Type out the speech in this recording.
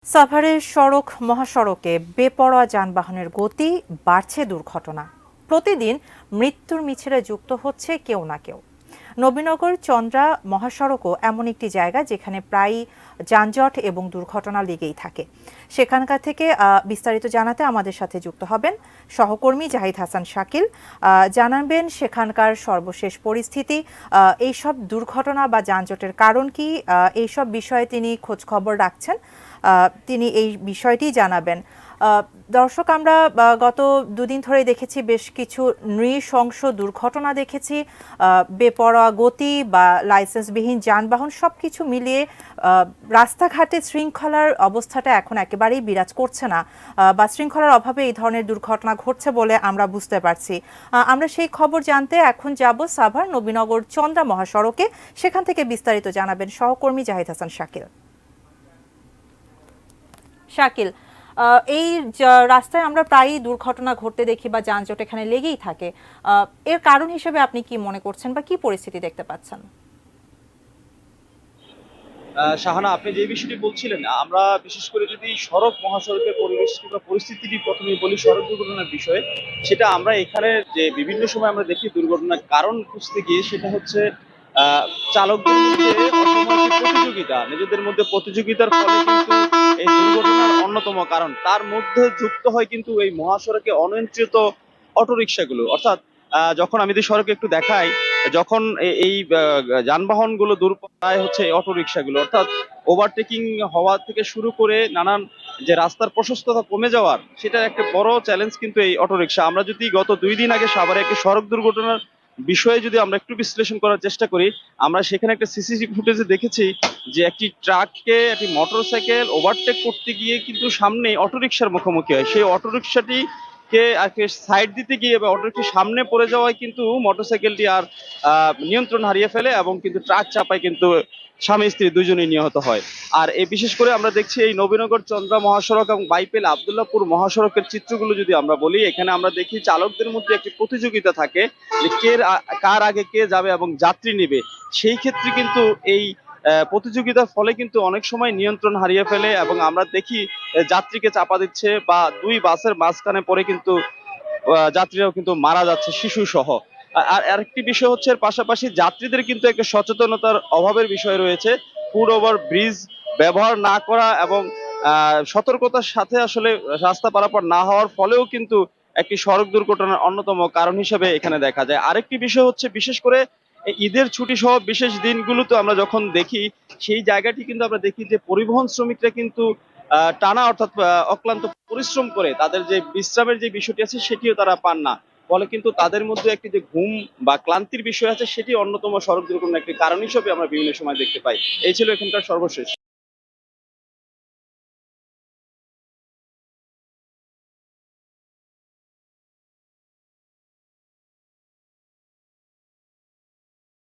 সাভারের মহাসড়কে বেপরোয়া যানবাহনের গতি, বাড়ছে দুর্ঘটনা। প্রতিদিন মৃত্যুর মিছিলে যুক্ত হচ্ছে কেউ না কেউ। নবীনগর চন্দ্রা মহাসড়কও এমন একটি জায়গা যেখানে প্রায়ই যানজট এবং দুর্ঘটনা লেগেই থাকে। সেখানকার থেকে বিস্তারিত জানাতে আমাদের সাথে যুক্ত হবেন সহকর্মী জাহিদ হাসান শাকিল। জানাবেন সেখানকার সর্বশেষ পরিস্থিতি, এইসব দুর্ঘটনা বা যানজটের কারণ কি, এইসব বিষয়ে তিনি খোঁজ খবর রাখছেন। তিনি এই বিষয়টি জানাবেন। দর্শক, আমরা গত দুদিন ধরে দেখেছি বেশ কিছু নৃশংস দুর্ঘটনা দেখেছি। বেপরোয়া গতি বা লাইসেন্সবিহীন যানবাহন সবকিছু মিলিয়ে রাস্তাঘাটে শৃঙ্খলার অবস্থাটা এখন একেবারেই বিরাজ করছে না, বা শৃঙ্খলার অভাবে এই ধরনের দুর্ঘটনা ঘটছে বলে আমরা বুঝতে পারছি। আমরা সেই খবর জানতে এখন যাব সাভার নবীনগর চন্দ্রা মহাসড়কে। সেখান থেকে বিস্তারিত জানাবেন সহকর্মী জাহিদ হাসান শাকিল। শাকিল, এই রাস্তায় আমরা প্রায়ই দুর্ঘটনা ঘটতে দেখি বা যানজট এখানে লেগেই থাকে। এর কারণ হিসেবে আপনি কি মনে করছেন বা কি পরিস্থিতি দেখতে পাচ্ছেন? শাহানা, আপনি যে বিষয়টি বলছিলেন, আমরা বিশেষ করে যদি সড়ক মহাসড়কের পরিবেশ কিংবা পরিস্থিতিটি প্রথমে বলি সড়ক দুর্ঘটনার বিষয়ে, সেটা আমরা এখানে যে বিভিন্ন সময় আমরা দেখি দুর্ঘটনার কারণ খুঁজতে গিয়ে সেটা হচ্ছে চালকদের মধ্যে অসাময়িক প্রতিযোগিতা, নিজেদের মধ্যে প্রতিযোগিতার ফলে কিন্তু এই দুর্ঘটনার অন্যতম কারণ। তার মধ্যে যুক্ত হয় কিন্তু এই মহাসড়কে অনিয়ন্ত্রিত অটোরিকশাগুলো। অর্থাৎ যখন আমি যদি সড়কে একটু দেখাই, যখন এই যানবাহন গুলো দুর্পায় হচ্ছে অটো রিক্সাগুলো, অর্থাৎ ওভারটেকিং হওয়া থেকে শুরু করে নানান যে রাস্তার প্রশস্ততা কমে যাওয়ার, সেটার একটা বড় চ্যালেঞ্জ কিন্তু এই অটো রিক্সা। আমরা যদি গত 2 দিন আগে সাভারে একটি সড়ক দুর্ঘটনার বিষয়ে যদি আমরা একটু বিশ্লেষণ করার চেষ্টা করি, আমরা সেখানে একটা সিসিটিভি ফুটেজে দেখেছি যে একটি ট্রাককে একটি মোটরসাইকেল ওভারটেক করতে গিয়ে কিন্তু সামনে অটোরিকশার মুখোমুখি হয়। সেই অটোরিকশাটি কে সাইড দিতে গিয়ে বা অটোরিকশার সামনে পড়ে যাওয়ায় কিন্তু মোটরসাইকেলটি আর নিয়ন্ত্রণ হারিয়ে ফেলে এবং কিন্তু ট্রাক চাপায় কিন্তু স্বামী স্ত্রী দুজনেই নিহত হয়। আর এই বিশেষ করে আমরা দেখছি এই নবীনগর চন্দ্রা মহাসড়ক এবং বাইপেল আবদুল্লাহপুর মহাসড়কের চিত্রগুলো যদি আমরা বলি, এখানে আমরা দেখি চালকদের মধ্যে একটি প্রতিযোগিতা থাকে যে কার আগে কে যাবে এবং যাত্রী নিবে। সেই ক্ষেত্রে কিন্তু এই প্রতিযোগিতার ফলে কিন্তু অনেক সময় নিয়ন্ত্রণ হারিয়ে ফেলে এবং আমরা দেখি যাত্রীকে চাপা দিচ্ছে বা দুই বাসের মাঝখানে পড়ে কিন্তু যাত্রীরাও কিন্তু মারা যাচ্ছে, শিশু সহ। আর আরেকটি বিষয় হচ্ছে, এর পাশাপাশি যাত্রীদের কিন্তু একটা সচেতনতার অভাবের বিষয় রয়েছে। ফুট ওভার ব্রিজ ব্যবহার না করা এবং সতর্কতার সাথে আসলে রাস্তা পারাপার না হওয়ার ফলেও কিন্তু একটি সড়ক দুর্ঘটনার অন্যতম কারণ হিসেবে এখানে দেখা যায়। আরেকটি বিষয় হচ্ছে, বিশেষ করে ঈদের ছুটি সহ বিশেষ দিনগুলোতে আমরা যখন দেখি, সেই জায়গাটি কিন্তু আমরা দেখি যে পরিবহন শ্রমিকরা কিন্তু টানা অর্থাৎ অক্লান্ত পরিশ্রম করে তাদের যে বিশ্রামের যে বিষয়টি আছে সেটিও তারা পান না। ফলে কিন্তু তাদের মধ্যে একটি যে ঘুম বা ক্লান্তির বিষয় আছে, সেটি অন্যতম সড়ক দুর্ঘটনার একটি কারণ হিসেবে আমরা বিভিন্ন সময় দেখতে পাই। এই ছিল এখানকার সর্বশেষ।